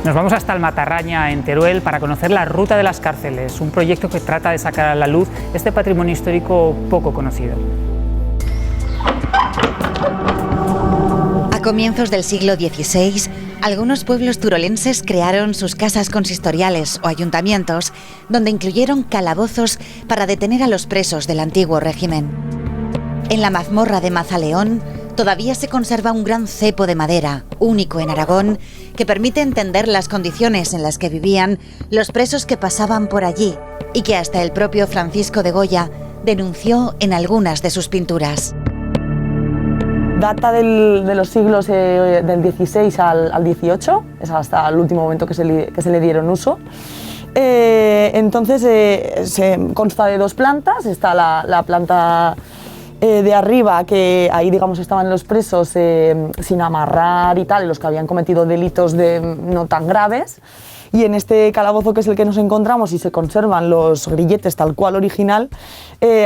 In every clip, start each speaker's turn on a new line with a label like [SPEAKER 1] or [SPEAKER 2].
[SPEAKER 1] Nos vamos hasta el Matarraña, en Teruel, para conocer la Ruta de las Cárceles, un proyecto que trata de sacar a la luz este patrimonio histórico poco conocido.
[SPEAKER 2] A comienzos del siglo XVI, algunos pueblos turolenses crearon sus casas consistoriales o ayuntamientos, donde incluyeron calabozos para detener a los presos del antiguo régimen. En la mazmorra de Mazaleón todavía se conserva un gran cepo de madera, único en Aragón, que permite entender las condiciones en las que vivían los presos que pasaban por allí y que hasta el propio Francisco de Goya denunció en algunas de sus pinturas.
[SPEAKER 3] Data de los siglos del XVI al XVIII, es hasta el último momento que se le dieron uso. Entonces se consta de dos plantas, está la planta de arriba, que ahí digamos estaban los presos sin amarrar y tal, y los que habían cometido delitos no tan graves. Y en este calabozo, que es el que nos encontramos y se conservan los grilletes tal cual original,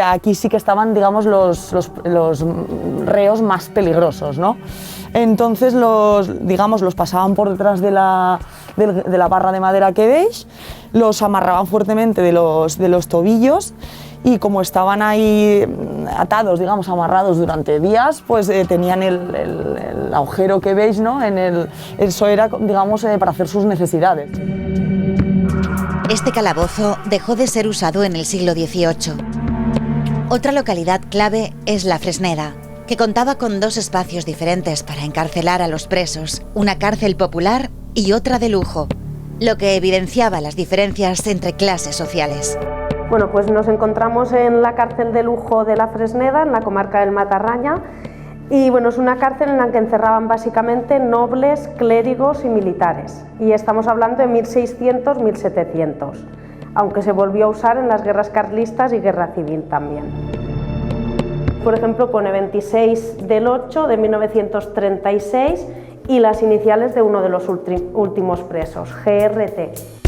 [SPEAKER 3] aquí sí que estaban, digamos, los reos más peligrosos, ¿no? Entonces los pasaban por detrás de la barra de madera que veis, los amarraban fuertemente de los tobillos, y como estaban ahí atados, digamos, amarrados durante días, pues tenían el agujero que veis, ¿no? Eso era, digamos, para hacer sus necesidades.
[SPEAKER 2] Este calabozo dejó de ser usado en el siglo XVIII. Otra localidad clave es La Fresneda, que contaba con dos espacios diferentes para encarcelar a los presos, una cárcel popular y otra de lujo, lo que evidenciaba las diferencias entre clases sociales.
[SPEAKER 4] Bueno, pues nos encontramos en la cárcel de lujo de La Fresneda, en la comarca del Matarraña, y bueno, es una cárcel en la que encerraban básicamente nobles, clérigos y militares, y estamos hablando de 1600-1700, aunque se volvió a usar en las guerras carlistas y guerra civil también. Por ejemplo, pone 26 del 8 de 1936 y las iniciales de uno de los últimos presos, GRT.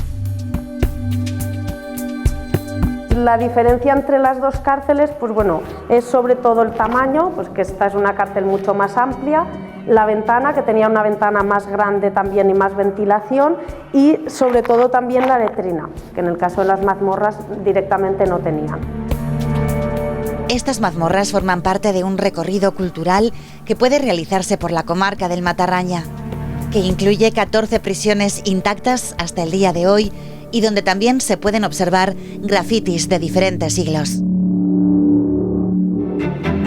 [SPEAKER 4] La diferencia entre las dos cárceles, pues bueno, es sobre todo el tamaño, pues que esta es una cárcel mucho más amplia, la ventana, que tenía una ventana más grande también y más ventilación, y sobre todo también la letrina, que en el caso de las mazmorras directamente no tenían.
[SPEAKER 2] Estas mazmorras forman parte de un recorrido cultural que puede realizarse por la comarca del Matarraña, que incluye 14 prisiones intactas hasta el día de hoy, y donde también se pueden observar grafitis de diferentes siglos.